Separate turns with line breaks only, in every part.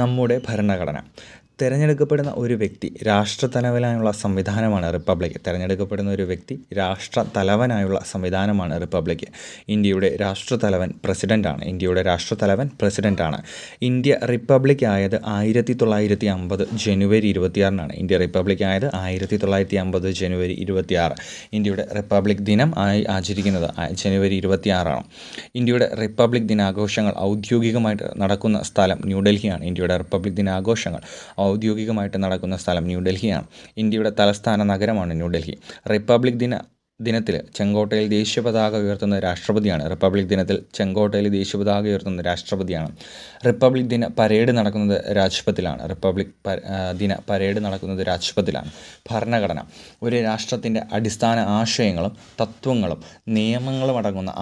നമ്മുടെ ഭരണഘടന. തിരഞ്ഞെടുക്കപ്പെടുന്ന ഒരു വ്യക്തി രാഷ്ട്രത്തലവനായുള്ള സംവിധാനമാണ് റിപ്പബ്ലിക്. തിരഞ്ഞെടുക്കപ്പെടുന്ന ഒരു വ്യക്തി രാഷ്ട്രത്തലവനായുള്ള സംവിധാനമാണ് റിപ്പബ്ലിക്. ഇന്ത്യയുടെ രാഷ്ട്രത്തലവൻ പ്രസിഡൻ്റാണ്. ഇന്ത്യ റിപ്പബ്ലിക് ആയത് 1950 ജനുവരി 26-നാണ്. ഇന്ത്യ റിപ്പബ്ലിക് ആയത് 1950 ജനുവരി 26. ഇന്ത്യയുടെ റിപ്പബ്ലിക് ദിനം ആയി ആചരിക്കുന്നത് ജനുവരി 26-ആണ്. ഇന്ത്യയുടെ റിപ്പബ്ലിക് ദിനാഘോഷങ്ങൾ ഔദ്യോഗികമായിട്ട് നടക്കുന്ന സ്ഥലം ന്യൂഡൽഹിയാണ്. ഇന്ത്യയുടെ റിപ്പബ്ലിക് ദിനാഘോഷങ്ങൾ ഔദ്യോഗികമായിട്ട് നടക്കുന്ന സ്ഥലം ന്യൂഡൽഹിയാണ്. ഇന്ത്യയുടെ തലസ്ഥാന നഗരമാണ് ന്യൂഡൽഹി. റിപ്പബ്ലിക് ദിനത്തിൽ ചെങ്കോട്ടയിൽ ദേശീയ പതാക ഉയർത്തുന്ന രാഷ്ട്രപതിയാണ്. റിപ്പബ്ലിക് ദിന പരേഡ് നടക്കുന്നത് രാജ്പഥിലാണ്. ഭരണഘടന ഒരു രാഷ്ട്രത്തിൻ്റെ അടിസ്ഥാന ആശയങ്ങളും തത്വങ്ങളും നിയമങ്ങളും അടങ്ങുന്ന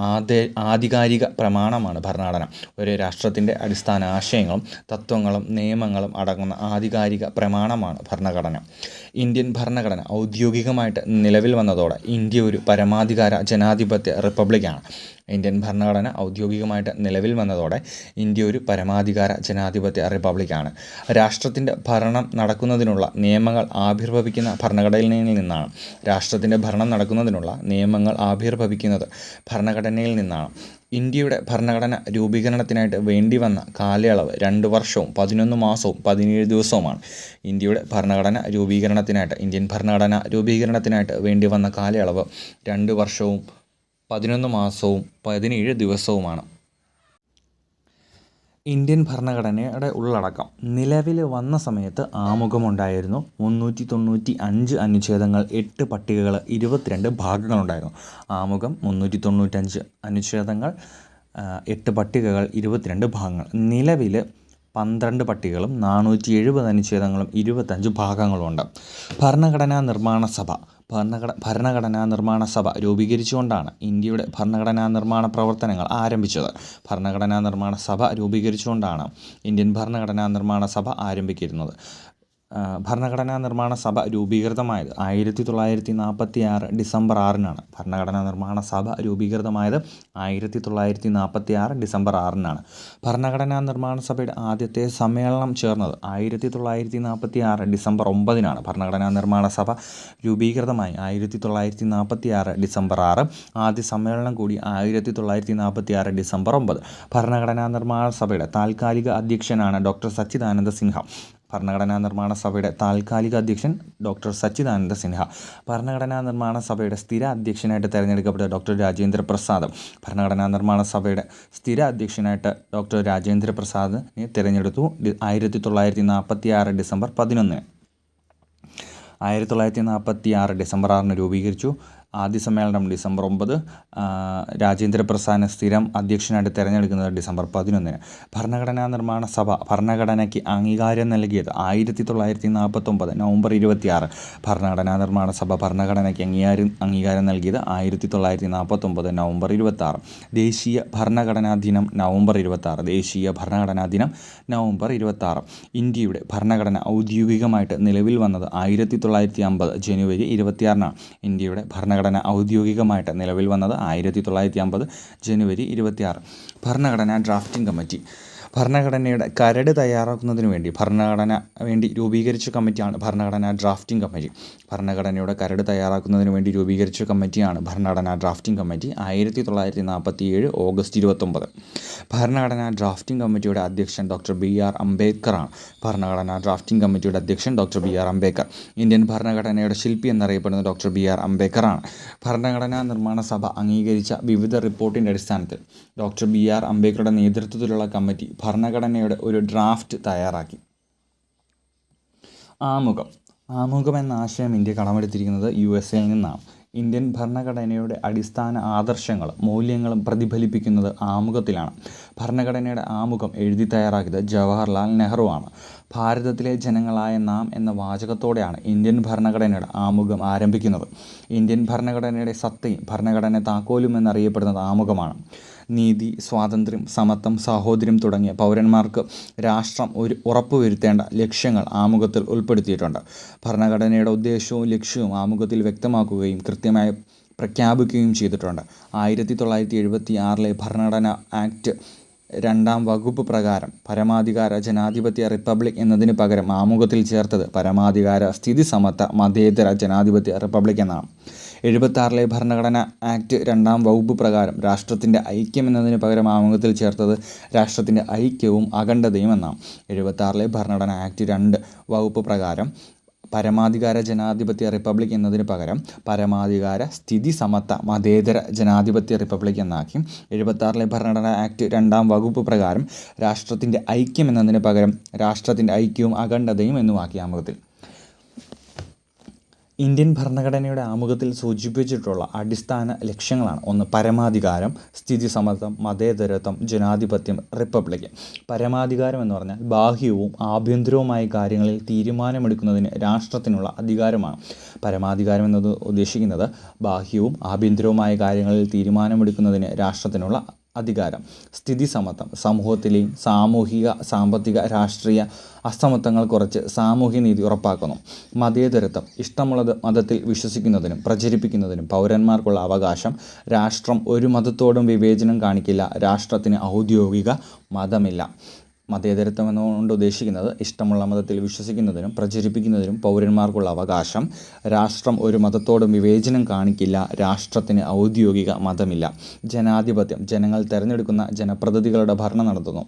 ആധികാരിക പ്രമാണമാണ് ഭരണഘടന. ഒരു രാഷ്ട്രത്തിൻ്റെ അടിസ്ഥാന ആശയങ്ങളും തത്വങ്ങളും നിയമങ്ങളും അടങ്ങുന്ന ആധികാരിക പ്രമാണമാണ് ഭരണഘടന. ഇന്ത്യൻ ഭരണഘടന ഔദ്യോഗികമായിട്ട് നിലവിൽ വന്നതോടെ ഇന്ത്യ ഒരു പരമാധികാര ജനാധിപത്യ റിപ്പബ്ലിക്കാണ്. ഇന്ത്യൻ ഭരണഘടന ഔദ്യോഗികമായിട്ട് നിലവിൽ വന്നതോടെ ഇന്ത്യ ഒരു പരമാധികാര ജനാധിപത്യ റിപ്പബ്ലിക്കാണ്. രാഷ്ട്രത്തിൻ്റെ ഭരണം നടക്കുന്നതിനുള്ള നിയമങ്ങൾ ആവിർഭവിക്കുന്ന ഭരണഘടനയിൽ നിന്നാണ്. ഇന്ത്യയുടെ ഭരണഘടന രൂപീകരണത്തിനായിട്ട് വേണ്ടി വന്ന കാലയളവ് 2 വർഷവും 11 മാസവും 17 ദിവസവുമാണ്. ഇന്ത്യൻ ഭരണഘടന രൂപീകരണത്തിനായിട്ട് വേണ്ടി വന്ന കാലയളവ് 2 വർഷവും 11 മാസവും 17 ദിവസവുമാണ്. ഇന്ത്യൻ ഭരണഘടനയുടെ ഉള്ളടക്കം. നിലവിൽ വന്ന സമയത്ത് ആമുഖമുണ്ടായിരുന്നു. 395 അനുച്ഛേദങ്ങൾ, 8 പട്ടികകൾ, 22 ഭാഗങ്ങളുണ്ടായിരുന്നു. ആമുഖം, 395 അനുച്ഛേദങ്ങൾ, 8 പട്ടികകൾ, 22 ഭാഗങ്ങൾ. നിലവിൽ 12 പട്ടികകളും 470 അനുച്ഛേദങ്ങളും 25 ഭാഗങ്ങളുമുണ്ട്. ഭരണഘടനാ നിർമ്മാണ സഭ രൂപീകരിച്ചുകൊണ്ടാണ് ഇന്ത്യയുടെ ഭരണഘടനാ നിർമ്മാണ പ്രവർത്തനങ്ങൾ ആരംഭിച്ചത്. ഇന്ത്യൻ ഭരണഘടനാ നിർമ്മാണ സഭ ആരംഭിക്കുന്നത്. ഭരണഘടനാ നിർമ്മാണ സഭ രൂപീകൃതമായത് 1946 ഡിസംബർ 6-നാണ്. ഭരണഘടനാ നിർമ്മാണ സഭ രൂപീകൃതമായത് 1946 ഡിസംബർ 6-നാണ്. ഭരണഘടനാ നിർമ്മാണ സഭയുടെ ആദ്യത്തെ സമ്മേളനം ചേർന്നത് 1946 ഡിസംബർ 9-നാണ്. ഭരണഘടനാ നിർമ്മാണ സഭ രൂപീകൃതമായി 1946 ഡിസംബർ 6. ആദ്യ സമ്മേളനം കൂടി 1946 ഡിസംബർ 9. ഭരണഘടനാ നിർമ്മാണ സഭയുടെ താൽക്കാലിക അധ്യക്ഷനാണ് ഡോക്ടർ സച്ചിദാനന്ദ സിൻഹ. ഭരണഘടനാ നിർമ്മാണ സഭയുടെ താൽക്കാലിക അധ്യക്ഷൻ ഡോക്ടർ സച്ചിദാനന്ദ സിൻഹ. ഭരണഘടനാ നിർമ്മാണ സഭയുടെ സ്ഥിര അധ്യക്ഷനായിട്ട് തിരഞ്ഞെടുക്കപ്പെട്ട ഡോക്ടർ രാജേന്ദ്ര പ്രസാദ്. ഭരണഘടനാ നിർമ്മാണ സഭയുടെ സ്ഥിര അധ്യക്ഷനായിട്ട് ഡോക്ടർ രാജേന്ദ്ര പ്രസാദിനെ തിരഞ്ഞെടുത്തു 1946 ഡിസംബർ 11. 1946 ഡിസംബർ 6 രൂപീകരിച്ചു. ആദ്യ സമ്മേളനം ഡിസംബർ 9. രാജേന്ദ്ര പ്രസാദിനെ സ്ഥിരം അധ്യക്ഷനായിട്ട് തിരഞ്ഞെടുക്കുന്നത് ഡിസംബർ 11. ഭരണഘടനാ നിർമ്മാണ സഭ ഭരണഘടനയ്ക്ക് അംഗീകാരം നൽകിയത് 1949 നവംബർ 26. ഭരണഘടനാ നിർമ്മാണ സഭ ഭരണഘടനയ്ക്ക് അംഗീകാരം നൽകിയത് 1949 നവംബർ 26. ദേശീയ ഭരണഘടനാ ദിനം നവംബർ 26. ഇന്ത്യയുടെ ഭരണഘടന ഔദ്യോഗികമായിട്ട് നിലവിൽ വന്നത് 1950 ജനുവരി 26-നാണ്. ഇന്ത്യയുടെ ഭരണഘടന ഔദ്യോഗികമായിട്ട് നിലവിൽ വന്നത് 1950 ജനുവരി 26. ഭരണഘടനാ ഡ്രാഫ്റ്റിംഗ് കമ്മിറ്റി. ഭരണഘടനയുടെ കരട് തയ്യാറാക്കുന്നതിന് വേണ്ടി രൂപീകരിച്ച കമ്മിറ്റിയാണ് ഭരണഘടനാ ഡ്രാഫ്റ്റിംഗ് കമ്മിറ്റി. ഭരണഘടനയുടെ കരട് തയ്യാറാക്കുന്നതിന് വേണ്ടി രൂപീകരിച്ച കമ്മിറ്റിയാണ് ഭരണഘടനാ ഡ്രാഫ്റ്റിംഗ് കമ്മിറ്റി. 1947 ഓഗസ്റ്റ് 29. ഭരണഘടനാ ഡ്രാഫ്റ്റിംഗ് കമ്മിറ്റിയുടെ അധ്യക്ഷൻ ഡോക്ടർ BR അംബേദ്കറാണ്. ഭരണഘടനാ ഡ്രാഫ്റ്റിംഗ് കമ്മിറ്റിയുടെ അധ്യക്ഷൻ ഡോക്ടർ BR അംബേദ്കർ. ഇന്ത്യൻ ഭരണഘടനയുടെ ശില്പി എന്നറിയപ്പെടുന്നത് ഡോക്ടർ BR അംബേദ്കറാണ്. ഭരണഘടനാ നിർമ്മാണ സഭ അംഗീകരിച്ച വിവിധ റിപ്പോർട്ടിൻ്റെ അടിസ്ഥാനത്തിൽ ഡോക്ടർ BR അംബേദ്കറുടെ നേതൃത്വത്തിലുള്ള കമ്മിറ്റി ഭരണഘടനയുടെ ഒരു ഡ്രാഫ്റ്റ് തയ്യാറാക്കി. ആമുഖം എന്ന ആശയം ഇന്ത്യ കടമെടുത്തിരിക്കുന്നത് USA-യിൽ നിന്നാണ്. ഇന്ത്യൻ ഭരണഘടനയുടെ അടിസ്ഥാന ആദർശങ്ങളും മൂല്യങ്ങളും പ്രതിഫലിപ്പിക്കുന്നത് ആമുഖത്തിലാണ്. ഭരണഘടനയുടെ ആമുഖം എഴുതി തയ്യാറാക്കിയത് ജവഹർലാൽ നെഹ്റുവാണ്. ഭാരതത്തിലെ ജനങ്ങളായ നാം എന്ന വാചകത്തോടെയാണ് ഇന്ത്യൻ ഭരണഘടനയുടെ ആമുഖം ആരംഭിക്കുന്നത്. ഇന്ത്യൻ ഭരണഘടനയുടെ സത്തയും ഭരണഘടന താക്കോലും എന്നറിയപ്പെടുന്നത് ആമുഖമാണ്. നീതി, സ്വാതന്ത്ര്യം, സമത്വം, സാഹോദര്യം തുടങ്ങിയ പൗരന്മാർക്ക് രാഷ്ട്രം ഉറപ്പുവരുത്തേണ്ട ലക്ഷ്യങ്ങൾ ആമുഖത്തിൽ ഉൾപ്പെടുത്തിയിട്ടുണ്ട്. ഭരണഘടനയുടെ ഉദ്ദേശവും ലക്ഷ്യവും ആമുഖത്തിൽ വ്യക്തമാക്കുകയും കൃത്യമായി പ്രഖ്യാപിക്കുകയും ചെയ്തിട്ടുണ്ട്. 1976 ഭരണഘടനാ ആക്ട് രണ്ടാം വകുപ്പ് പ്രകാരം പരമാധികാര ജനാധിപത്യ റിപ്പബ്ലിക് എന്നതിന് പകരം ആമുഖത്തിൽ ചേർത്തത് പരമാധികാര സ്ഥിതി സമത്വ മതേതര ജനാധിപത്യ റിപ്പബ്ലിക് എന്നാണ്. 76 ഭരണഘടനാ ആക്ട് രണ്ടാം വകുപ്പ് പ്രകാരം രാഷ്ട്രത്തിൻ്റെ ഐക്യം എന്നതിന് പകരം ആമുഖത്തിൽ ചേർത്തത് രാഷ്ട്രത്തിൻ്റെ ഐക്യവും അഖണ്ഡതയും എന്നാണ്. 76 ഭരണഘടനാ ആക്ട് 2 വകുപ്പ് പ്രകാരം പരമാധികാര ജനാധിപത്യ റിപ്പബ്ലിക് എന്നതിന് പകരം പരമാധികാര സ്ഥിതി സമത്വ മതേതര ജനാധിപത്യ റിപ്പബ്ലിക് എന്നാക്കി. 76 ഭരണഘടനാ ആക്ട് രണ്ടാം വകുപ്പ് പ്രകാരം രാഷ്ട്രത്തിൻ്റെ ഐക്യം എന്നതിന് പകരം രാഷ്ട്രത്തിൻ്റെ ഐക്യവും അഖണ്ഡതയും എന്നുമാക്കി ആമുഖത്തിൽ. ഇന്ത്യൻ ഭരണഘടനയുടെ ആമുഖത്തിൽ സൂചിപ്പിച്ചിട്ടുള്ള അടിസ്ഥാന ലക്ഷ്യങ്ങളാണ്: 1. പരമാധികാരം, സ്ഥിതി സമത്വം, മതേതരത്വം, ജനാധിപത്യം, റിപ്പബ്ലിക്. പരമാധികാരം എന്ന് പറഞ്ഞാൽ ബാഹ്യവും ആഭ്യന്തരവുമായ കാര്യങ്ങളിൽ തീരുമാനമെടുക്കുന്നതിന് രാഷ്ട്രത്തിനുള്ള അധികാരമാണ്. പരമാധികാരം എന്നത് ഉദ്ദേശിക്കുന്നത് ബാഹ്യവും ആഭ്യന്തരവുമായ കാര്യങ്ങളിൽ തീരുമാനമെടുക്കുന്നതിന് രാഷ്ട്രത്തിനുള്ള അധികാരം. സ്ഥിതി സമത്വം സമൂഹത്തിലെയും സാമൂഹിക, സാമ്പത്തിക, രാഷ്ട്രീയ അസമത്വങ്ങൾ കുറച്ച് സാമൂഹ്യ നീതി ഉറപ്പാക്കുന്നു. മതേതരത്വം ഇഷ്ടമുള്ള മതത്തിൽ വിശ്വസിക്കുന്നതിനും പ്രചരിപ്പിക്കുന്നതിനും പൗരന്മാർക്കുള്ള അവകാശം. രാഷ്ട്രം ഒരു മതത്തോടും വിവേചനം കാണിക്കില്ല. രാഷ്ട്രത്തിന് ഔദ്യോഗിക മതമില്ല. മതേതരത്വം എന്നുകൊണ്ട് ഉദ്ദേശിക്കുന്നത് ഇഷ്ടമുള്ള മതത്തിൽ വിശ്വസിക്കുന്നതിനും പ്രചരിപ്പിക്കുന്നതിനും പൗരന്മാർക്കുള്ള അവകാശം. രാഷ്ട്രം ഒരു മതത്തോടും വിവേചനം കാണിക്കില്ല. രാഷ്ട്രത്തിന് ഔദ്യോഗിക മതമില്ല. ജനാധിപത്യം ജനങ്ങൾ തിരഞ്ഞെടുക്കുന്ന ജനപ്രതിനിധികളുടെ ഭരണം നടത്തുന്നു.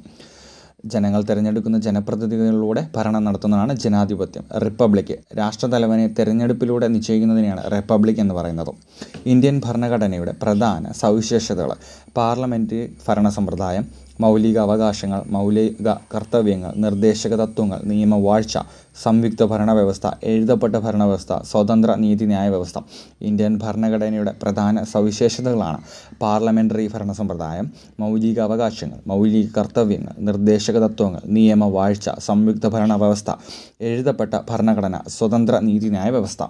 ജനങ്ങൾ തിരഞ്ഞെടുക്കുന്ന ജനപ്രതിനിധികളിലൂടെ ഭരണം നടത്തുന്നതാണ് ജനാധിപത്യം. റിപ്പബ്ലിക് രാഷ്ട്രതലവനെ തിരഞ്ഞെടുപ്പിലൂടെ നിശ്ചയിക്കുന്നതിനെയാണ് റിപ്പബ്ലിക് എന്ന് പറയുന്നത്. ഇന്ത്യൻ ഭരണഘടനയുടെ പ്രധാന സവിശേഷതകൾ: പാർലമെൻ്ററി ഭരണ സമ്പ്രദായം, മൗലിക അവകാശങ്ങൾ, മൗലിക കർത്തവ്യങ്ങൾ, നിർദ്ദേശക തത്വങ്ങൾ, നിയമവാഴ്ച, സംയുക്ത ഭരണവ്യവസ്ഥ, എഴുതപ്പെട്ട ഭരണവ്യവസ്ഥ, സ്വതന്ത്ര നീതിന്യായ വ്യവസ്ഥ. ഇന്ത്യൻ ഭരണഘടനയുടെ പ്രധാന സവിശേഷതകളാണ്: പാർലമെൻ്ററി ഭരണ സമ്പ്രദായം, മൗലിക അവകാശങ്ങൾ, മൗലിക കർത്തവ്യങ്ങൾ, നിർദ്ദേശക തത്വങ്ങൾ, നിയമവാഴ്ച, സംയുക്ത ഭരണവ്യവസ്ഥ, എഴുതപ്പെട്ട ഭരണഘടന, സ്വതന്ത്ര നീതിന്യായ വ്യവസ്ഥ.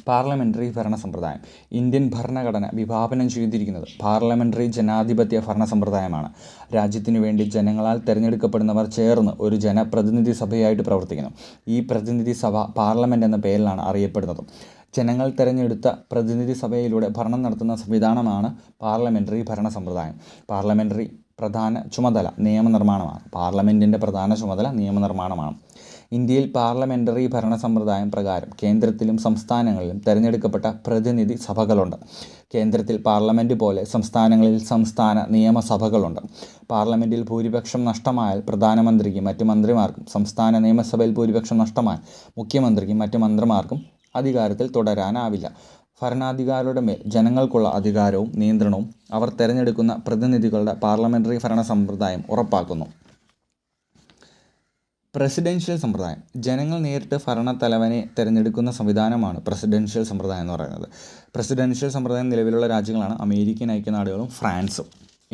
പാർലമെൻ്ററി ഭരണ സമ്പ്രദായം. ഇന്ത്യൻ ഭരണഘടന വിഭാവനം ചെയ്തിരിക്കുന്നത് പാർലമെൻ്ററി ജനാധിപത്യ ഭരണ സമ്പ്രദായമാണ്. രാജ്യത്തിനു വേണ്ടി ജനങ്ങളാൽ തിരഞ്ഞെടുക്കപ്പെടുന്നവർ ചേർന്ന് ഒരു ജനപ്രതിനിധി സഭയായിട്ട് പ്രവർത്തിക്കുന്നു. ഈ പ്രതിനിധി സഭ പാർലമെൻ്റ് എന്ന പേരിലാണ് അറിയപ്പെടുന്നത്. ജനങ്ങൾ തിരഞ്ഞെടുത്ത പ്രതിനിധി സഭയിലൂടെ ഭരണം നടത്തുന്ന സംവിധാനമാണ് പാർലമെൻ്ററി ഭരണ സമ്പ്രദായം. പാർലമെൻ്ററി പ്രധാന ചുമതല നിയമനിർമ്മാണമാണ്. പാർലമെൻറ്റിൻ്റെ പ്രധാന ചുമതല നിയമനിർമ്മാണമാണ്. ഇന്ത്യയിൽ പാർലമെൻ്ററി ഭരണ സമ്പ്രദായം പ്രകാരം കേന്ദ്രത്തിലും സംസ്ഥാനങ്ങളിലും തിരഞ്ഞെടുക്കപ്പെട്ട പ്രതിനിധി സഭകളുണ്ട്. കേന്ദ്രത്തിൽ പാർലമെൻറ്റ് പോലെ സംസ്ഥാനങ്ങളിൽ സംസ്ഥാന നിയമസഭകളുണ്ട്. പാർലമെൻറ്റിൽ ഭൂരിപക്ഷം നഷ്ടമായാൽ പ്രധാനമന്ത്രിക്കും മറ്റ് മന്ത്രിമാർക്കും, സംസ്ഥാന നിയമസഭയിൽ ഭൂരിപക്ഷം നഷ്ടമായാൽ മുഖ്യമന്ത്രിക്കും മറ്റ് മന്ത്രിമാർക്കും അധികാരത്തിൽ തുടരാനാവില്ല. ഭരണാധികാരികളുടെ മേൽ ജനങ്ങൾക്കുള്ള അധികാരവും നിയന്ത്രണവും അവർ തിരഞ്ഞെടുക്കുന്ന പ്രതിനിധികളുടെ പാർലമെൻ്ററി ഭരണ സമ്പ്രദായം ഉറപ്പാക്കുന്നു. പ്രസിഡൻഷ്യൽ സമ്പ്രദായം. ജനങ്ങൾ നേരിട്ട് ഭരണത്തലവനെ തിരഞ്ഞെടുക്കുന്ന സംവിധാനമാണ് പ്രസിഡൻഷ്യൽ സമ്പ്രദായം എന്ന് പറയുന്നത്. പ്രസിഡൻഷ്യൽ സമ്പ്രദായം നിലവിലുള്ള രാജ്യങ്ങളാണ് അമേരിക്കൻ ഐക്യനാടുകളും ഫ്രാൻസും.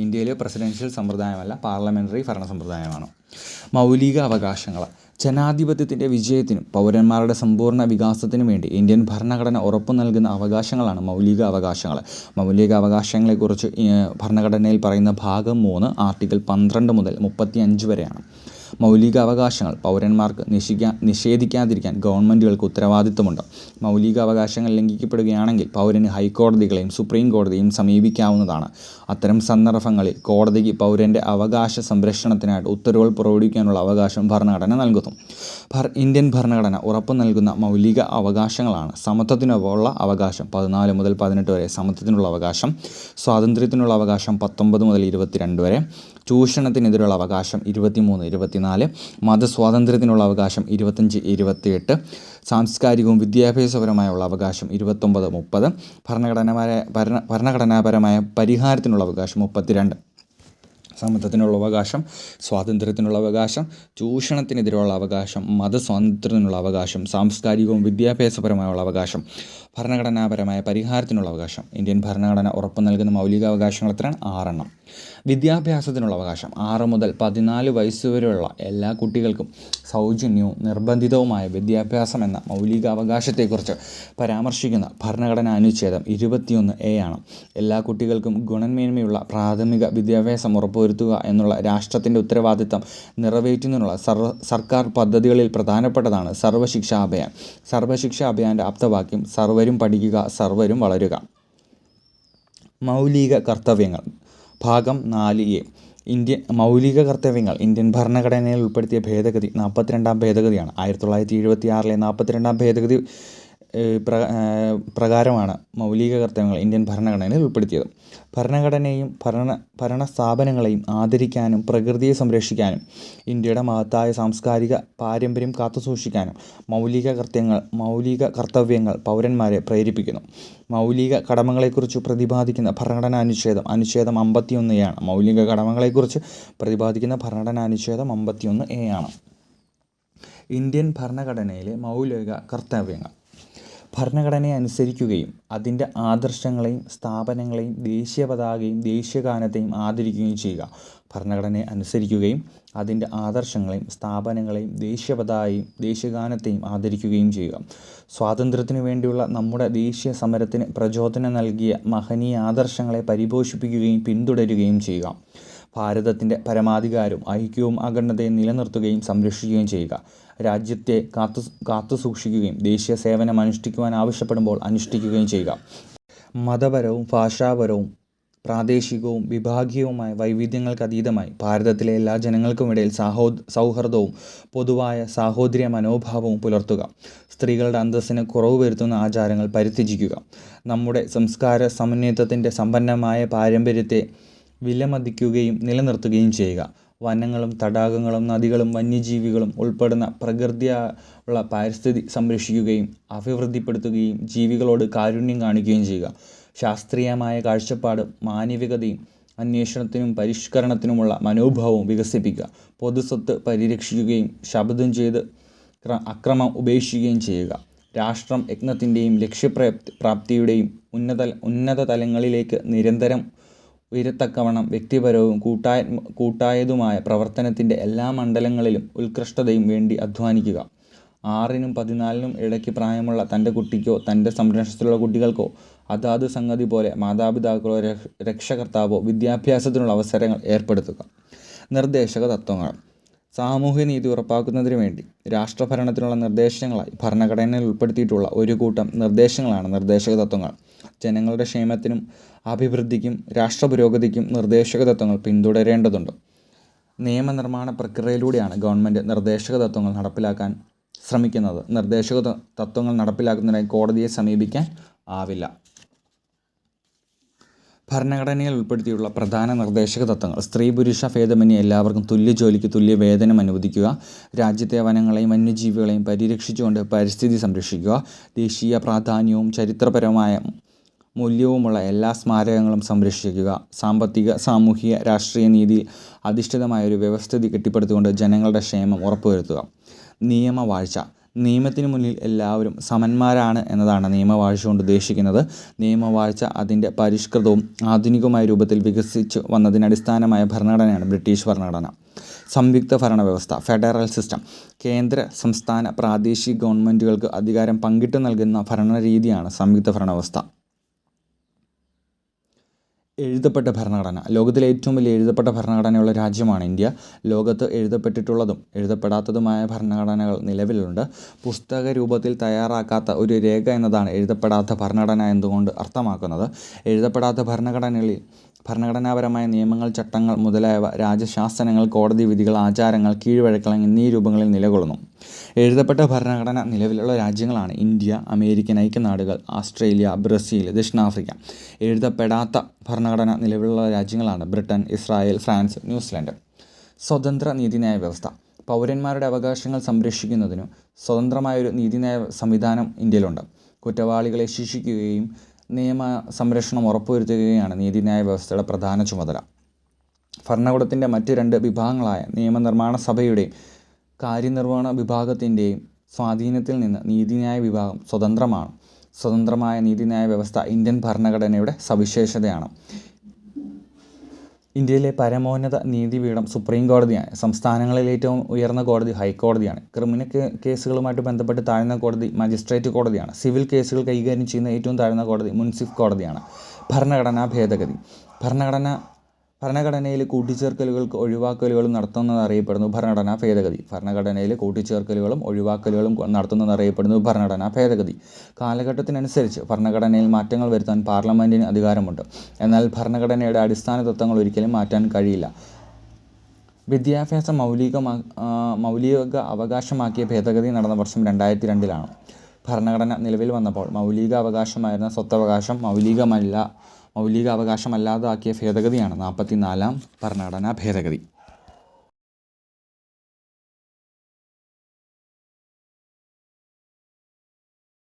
ഇന്ത്യയിൽ പ്രസിഡൻഷ്യൽ സമ്പ്രദായമല്ല, പാർലമെൻ്ററി ഭരണ സമ്പ്രദായമാണ്. മൗലിക അവകാശങ്ങൾ. ജനാധിപത്യത്തിൻ്റെ വിജയത്തിനും പൗരന്മാരുടെ സമ്പൂർണ്ണ വികാസത്തിനും വേണ്ടി ഇന്ത്യൻ ഭരണഘടന ഉറപ്പു നൽകുന്ന അവകാശങ്ങളാണ് മൗലിക അവകാശങ്ങൾ. മൗലിക അവകാശങ്ങളെക്കുറിച്ച് ഭരണഘടനയിൽ പറയുന്ന ഭാഗം 3 ആർട്ടിക്കിൾ 12 മുതൽ 35 വരെയാണ്. മൗലിക അവകാശങ്ങൾ പൗരന്മാർക്ക് നിഷേധിക്കാതിരിക്കാൻ ഗവൺമെൻറ്റുകൾക്ക് ഉത്തരവാദിത്തമുണ്ട്. മൗലിക അവകാശങ്ങൾ ലംഘിക്കപ്പെടുകയാണെങ്കിൽ പൗരന് ഹൈക്കോടതികളെയും സുപ്രീം കോടതിയും സമീപിക്കാവുന്നതാണ്. അത്തരം സന്ദർഭങ്ങളിൽ കോടതിക്ക് പൗരൻ്റെ അവകാശ സംരക്ഷണത്തിനായിട്ട് ഉത്തരവുകൾ പുറപ്പെടുവിക്കാനുള്ള അവകാശം ഭരണഘടന നൽകുന്നു. ഇന്ത്യൻ ഭരണഘടന ഉറപ്പു നൽകുന്ന മൗലിക അവകാശങ്ങളാണ്: സമത്വത്തിനുള്ള അവകാശം 14 മുതൽ 18 വരെ, സമത്വത്തിനുള്ള അവകാശം, സ്വാതന്ത്ര്യത്തിനുള്ള അവകാശം 19 മുതൽ 22 വരെ, ചൂഷണത്തിനെതിരെയുള്ള അവകാശം 23, 24, മതസ്വാതന്ത്ര്യത്തിനുള്ള അവകാശം 25, 28, സാംസ്കാരികവും വിദ്യാഭ്യാസപരമായുള്ള അവകാശം 29, 30, ഭരണഘടനാപരമായ പരിഹാരത്തിനുള്ള അവകാശം 32. സമത്വത്തിനുള്ള അവകാശം, സ്വാതന്ത്ര്യത്തിനുള്ള അവകാശം, ചൂഷണത്തിനെതിരെയുള്ള അവകാശം, മതസ്വാതന്ത്ര്യത്തിനുള്ള അവകാശം, സാംസ്കാരികവും വിദ്യാഭ്യാസപരമായുള്ള അവകാശം, ഭരണഘടനാപരമായ പരിഹാരത്തിനുള്ള അവകാശം. ഇന്ത്യൻ ഭരണഘടന ഉറപ്പു നൽകുന്ന മൗലിക അവകാശങ്ങൾ എത്രയാണ്? 6 വിദ്യാഭ്യാസത്തിനുള്ള അവകാശം. 6 മുതൽ 14 വയസ്സുവരെയുള്ള എല്ലാ കുട്ടികൾക്കും സൗജന്യവും നിർബന്ധിതവുമായ വിദ്യാഭ്യാസം എന്ന മൗലിക അവകാശത്തെക്കുറിച്ച് പരാമർശിക്കുന്ന ഭരണഘടനാ അനുച്ഛേദം 21A ആണ്. എല്ലാ കുട്ടികൾക്കും ഗുണമേന്മയുള്ള പ്രാഥമിക വിദ്യാഭ്യാസം ഉറപ്പുവരുത്തുക എന്നുള്ള രാഷ്ട്രത്തിൻ്റെ ഉത്തരവാദിത്തം നിറവേറ്റുന്നതിനുള്ള സർക്കാർ പദ്ധതികളിൽ പ്രധാനപ്പെട്ടതാണ് സർവ്വശിക്ഷാ അഭിയാൻ. സർവ്വശിക്ഷാ അഭിയാൻ്റെ ആപ്തവാക്യം സർവരും പഠിക്കുക, സർവരും വളരുക. മൗലിക കർത്തവ്യങ്ങൾ. ഭാഗം 4A. മൗലിക കർത്തവ്യങ്ങൾ ഇന്ത്യൻ ഭരണഘടനയിൽ ഉൾപ്പെടുത്തിയ ഭേദഗതി 42-ാം ഭേദഗതിയാണ്. 1976-ലെ 42-ാം ഭേദഗതി പ്രകാരമാണ് മൗലിക കർത്തവ്യങ്ങൾ ഇന്ത്യൻ ഭരണഘടനയിൽ ഉൾപ്പെടുത്തിയത്. ഭരണഘടനയെയും ഭരണ സ്ഥാപനങ്ങളെയും ആദരിക്കാനും പ്രകൃതിയെ സംരക്ഷിക്കാനും ഇന്ത്യയുടെ മഹത്തായ സാംസ്കാരിക പാരമ്പര്യം കാത്തുസൂക്ഷിക്കാനും മൗലിക കർത്തവ്യങ്ങൾ പൗരന്മാരെ പ്രേരിപ്പിക്കുന്നു. മൗലിക കടമകളെക്കുറിച്ച് പ്രതിപാദിക്കുന്ന ഭരണഘടനാ അനുച്ഛേദം 51A ആണ്. മൗലിക കടമകളെക്കുറിച്ച് പ്രതിപാദിക്കുന്ന ഭരണഘടനാ അനുച്ഛേദം 51A ആണ്. ഇന്ത്യൻ ഭരണഘടനയിലെ മൗലിക കർത്തവ്യങ്ങൾ: ഭരണഘടനയെ അനുസരിക്കുകയും അതിൻ്റെ ആദർശങ്ങളെയും സ്ഥാപനങ്ങളെയും ദേശീയ പതാകയും ദേശീയഗാനത്തെയും ആദരിക്കുകയും ചെയ്യുക. ഭരണഘടനയെ അനുസരിക്കുകയും അതിൻ്റെ ആദർശങ്ങളെയും സ്ഥാപനങ്ങളെയും ദേശീയ പതാകയും ദേശീയഗാനത്തെയും ആദരിക്കുകയും ചെയ്യുക. സ്വാതന്ത്ര്യത്തിനു വേണ്ടിയുള്ള നമ്മുടെ ദേശീയ സമരത്തിന് പ്രചോദനം നൽകിയ മഹനീയ ആദർശങ്ങളെ പരിപോഷിപ്പിക്കുകയും പിന്തുടരുകയും ചെയ്യുക. ഭാരതത്തിൻ്റെ പരമാധികാരവും ഐക്യവും അഖണ്ഡതയും നിലനിർത്തുകയും സംരക്ഷിക്കുകയും ചെയ്യുക. രാജ്യത്തെ കാത്തുസൂക്ഷിക്കുകയും ദേശീയ സേവനം അനുഷ്ഠിക്കുവാൻ ആവശ്യപ്പെടുമ്പോൾ അനുഷ്ഠിക്കുകയും ചെയ്യുക. മതപരവും ഭാഷാപരവും പ്രാദേശികവും വിഭാഗീയവുമായ വൈവിധ്യങ്ങൾക്കതീതമായി ഭാരതത്തിലെ എല്ലാ ജനങ്ങൾക്കുമിടയിൽ സൗഹൃദവും പൊതുവായ സാഹോദര്യ മനോഭാവവും പുലർത്തുക. സ്ത്രീകളുടെ അന്തസ്സിന് കുറവ് വരുത്തുന്ന ആചാരങ്ങൾ പരിത്യജിക്കുക. നമ്മുടെ സംസ്കാര സമന്വയത്തിൻ്റെ സമ്പന്നമായ പാരമ്പര്യത്തെ വിലമതിക്കുകയും നിലനിർത്തുകയും ചെയ്യുക. വനങ്ങളും തടാകങ്ങളും നദികളും വന്യജീവികളും ഉൾപ്പെടുന്ന പ്രകൃതിയുള്ള പരിസ്ഥിതി സംരക്ഷിക്കുകയും അഭിവൃദ്ധിപ്പെടുത്തുകയും ജീവികളോട് കാരുണ്യം കാണിക്കുകയും ചെയ്യുക. ശാസ്ത്രീയമായ കാഴ്ചപ്പാടും മാനവികതയും അന്വേഷണത്തിനും പരിഷ്കരണത്തിനുമുള്ള മനോഭാവവും വികസിപ്പിക്കുക. പൊതുസ്വത്ത് പരിരക്ഷിക്കുകയും ശപഥം ചെയ്ത് അക്രമം ഉപേക്ഷിക്കുകയും ചെയ്യുക. രാഷ്ട്രം യജ്ഞത്തിൻ്റെയും ലക്ഷ്യപ്രാപ്തിയുടെയും ഉന്നത തലങ്ങളിലേക്ക് നിരന്തരം ഉയരത്തക്കവണ്ണം വ്യക്തിപരവും കൂട്ടായതുമായ പ്രവർത്തനത്തിൻ്റെ എല്ലാ മണ്ഡലങ്ങളിലും ഉത്കൃഷ്ടതയും വേണ്ടി അധ്വാനിക്കുക. 6-നും 14-നും ഇടയ്ക്ക് പ്രായമുള്ള തൻ്റെ കുട്ടിക്കോ തൻ്റെ സംരക്ഷണത്തിലുള്ള കുട്ടികൾക്കോ അതാത് സംഗതി പോലെ മാതാപിതാക്കളോ രക്ഷകർത്താവോ വിദ്യാഭ്യാസത്തിനുള്ള അവസരങ്ങൾ ഏർപ്പെടുത്തുക. നിർദ്ദേശക തത്വങ്ങൾ: സാമൂഹ്യനീതി ഉറപ്പാക്കുന്നതിനു വേണ്ടി രാഷ്ട്രഭരണത്തിനുള്ള നിർദ്ദേശങ്ങളായി ഭരണഘടനയിൽ ഉൾപ്പെടുത്തിയിട്ടുള്ള ഒരു കൂട്ടം നിർദ്ദേശങ്ങളാണ് നിർദ്ദേശക തത്വങ്ങൾ. ജനങ്ങളുടെ ക്ഷേമത്തിനും അഭിവൃദ്ധിക്കും രാഷ്ട്രപുരോഗതിക്കും നിർദ്ദേശക തത്വങ്ങൾ പിന്തുടരേണ്ടതുണ്ട്. നിയമനിർമ്മാണ പ്രക്രിയയിലൂടെയാണ് ഗവൺമെൻറ് നിർദ്ദേശക തത്വങ്ങൾ നടപ്പിലാക്കാൻ ശ്രമിക്കുന്നത്. നിർദ്ദേശക തത്വങ്ങൾ നടപ്പിലാക്കുന്നതിനായി കോടതിയെ സമീപിക്കാൻ ആവില്ല. ഭരണഘടനയിൽ ഉൾപ്പെടുത്തിയിട്ടുള്ള പ്രധാന നിർദ്ദേശക തത്വങ്ങൾ: സ്ത്രീ പുരുഷ ഭേദമന്യേ എല്ലാവർക്കും തുല്യ ജോലിക്ക് തുല്യ വേതനം അനുവദിക്കുക. രാജ്യത്തെ വനങ്ങളെയും വന്യജീവികളെയും പരിരക്ഷിച്ചുകൊണ്ട് പരിസ്ഥിതി സംരക്ഷിക്കുക. ദേശീയ പ്രാധാന്യവും ചരിത്രപരമായ മൂല്യവുമുള്ള എല്ലാ സ്മാരകങ്ങളും സംരക്ഷിക്കുക. സാമ്പത്തിക സാമൂഹിക രാഷ്ട്രീയ നീതിയിൽ അധിഷ്ഠിതമായ ഒരു വ്യവസ്ഥിതി കെട്ടിപ്പടുത്തുകൊണ്ട് ജനങ്ങളുടെ ക്ഷേമം ഉറപ്പുവരുത്തുക. നിയമവാഴ്ച: നിയമത്തിന് മുന്നിൽ എല്ലാവരും സമന്മാരാണ് എന്നതാണ് നിയമവാഴ്ച കൊണ്ട് ഉദ്ദേശിക്കുന്നത്. നിയമവാഴ്ച അതിൻ്റെ പരിഷ്കൃതവും ആധുനികവുമായ രൂപത്തിൽ വികസിച്ചു വന്നതിന് അടിസ്ഥാനമായ ഭരണഘടനയാണ് ബ്രിട്ടീഷ് ഭരണഘടന. സംയുക്ത ഭരണ വ്യവസ്ഥ ഫെഡറൽ സിസ്റ്റം: കേന്ദ്ര സംസ്ഥാന പ്രാദേശിക ഗവൺമെൻറ്റുകൾക്ക് അധികാരം പങ്കിട്ടു നൽകുന്ന ഭരണരീതിയാണ് സംയുക്ത ഭരണവ്യവസ്ഥ. എഴുതപ്പെട്ട ഭരണഘടന: ലോകത്തിലെ ഏറ്റവും വലിയ എഴുതപ്പെട്ട ഭരണഘടനയുള്ള രാജ്യമാണ് ഇന്ത്യ. ലോകത്ത് എഴുതപ്പെട്ടിട്ടുള്ളതും എഴുതപ്പെടാത്തതുമായ ഭരണഘടനകൾ നിലവിലുണ്ട്. പുസ്തക രൂപത്തിൽ തയ്യാറാക്കാത്ത ഒരു രേഖ എന്നതാണ് എഴുതപ്പെടാത്ത ഭരണഘടന എന്നുകൊണ്ട് അർത്ഥമാക്കുന്നത്. എഴുതപ്പെടാത്ത ഭരണഘടനാപരമായ നിയമങ്ങൾ, ചട്ടങ്ങൾ മുതലായവ രാജശാസനങ്ങൾ, കോടതി വിധികൾ, ആചാരങ്ങൾ, കീഴ്വഴക്കങ്ങൾ എന്നീ രൂപങ്ങളിൽ നിലകൊള്ളുന്നു. എഴുതപ്പെട്ട ഭരണഘടന നിലവിലുള്ള രാജ്യങ്ങളാണ് ഇന്ത്യ, അമേരിക്കൻ ഐക്യനാടുകൾ, ഓസ്ട്രേലിയ, ബ്രസീൽ, ദക്ഷിണാഫ്രിക്ക. എഴുതപ്പെടാത്ത ഭരണഘടന നിലവിലുള്ള രാജ്യങ്ങളാണ് ബ്രിട്ടൻ, ഇസ്രായേൽ, ഫ്രാൻസ്, ന്യൂസിലൻഡ്. സ്വതന്ത്ര നീതിന്യായ വ്യവസ്ഥ: പൗരന്മാരുടെ അവകാശങ്ങൾ സംരക്ഷിക്കുന്നതിനു സ്വതന്ത്രമായൊരു നീതിന്യായ സംവിധാനം ഇന്ത്യയിലുണ്ട്. കുറ്റവാളികളെ ശിക്ഷിക്കുകയും നിയമ സംരക്ഷണം ഉറപ്പുവരുത്തുകയാണ് നീതിന്യായ വ്യവസ്ഥയുടെ പ്രധാന ചുമതല. ഭരണകൂടത്തിൻ്റെ മറ്റ് 2 വിഭാഗങ്ങളായ നിയമനിർമ്മാണ സഭയുടെയും കാര്യനിർവഹണ വിഭാഗത്തിൻ്റെയും സ്വാധീനത്തിൽ നിന്ന് നീതിന്യായ വിഭാഗം സ്വതന്ത്രമാണ്. സ്വതന്ത്രമായ നീതിന്യായ വ്യവസ്ഥ ഇന്ത്യൻ ഭരണഘടനയുടെ സവിശേഷതയാണ്. ഇന്ത്യയിലെ പരമോന്നത നീതിപീഠം സുപ്രീം കോടതിയാണ്. സംസ്ഥാനങ്ങളിലെ ഏറ്റവും ഉയർന്ന കോടതി ഹൈക്കോടതിയാണ്. ക്രിമിനൽ കേസുകളുമായിട്ട് ബന്ധപ്പെട്ട് താഴ്ന്ന കോടതി മജിസ്ട്രേറ്റ് കോടതിയാണ്. സിവിൽ കേസുകൾ കൈകാര്യം ചെയ്യുന്ന ഏറ്റവും താഴ്ന്ന കോടതി മുൻസിഫ് കോടതിയാണ്. ഭരണഘടനാ ഭേദഗതി: ഭരണഘടനയിലെ കൂട്ടിച്ചേർക്കലുകൾക്ക് ഒഴിവാക്കലുകളും നടത്തുന്നത് അറിയപ്പെടുന്നു ഭരണഘടനാ ഭേദഗതി. ഭരണഘടനയിലെ കൂട്ടിച്ചേർക്കലുകളും ഒഴിവാക്കലുകളും നടത്തുന്നത് അറിയപ്പെടുന്നു ഭരണഘടനാ ഭേദഗതി. കാലഘട്ടത്തിനനുസരിച്ച് ഭരണഘടനയിൽ മാറ്റങ്ങൾ വരുത്താൻ പാർലമെൻറ്റിന് അധികാരമുണ്ട്. എന്നാൽ ഭരണഘടനയുടെ അടിസ്ഥാന തത്വങ്ങൾ ഒരിക്കലും മാറ്റാൻ കഴിയില്ല. വിദ്യാഭ്യാസം മൗലിക അവകാശമാക്കിയ ഭേദഗതി നടന്ന വർഷം 2002-ലാണ്. ഭരണഘടന നിലവിൽ വന്നപ്പോൾ മൗലിക അവകാശമായിരുന്ന സ്വത്തവകാശം മൗലിക അവകാശമല്ലാതാക്കിയ ഭേദഗതിയാണ് 44-ാം ഭരണഘടനാ ഭേദഗതി.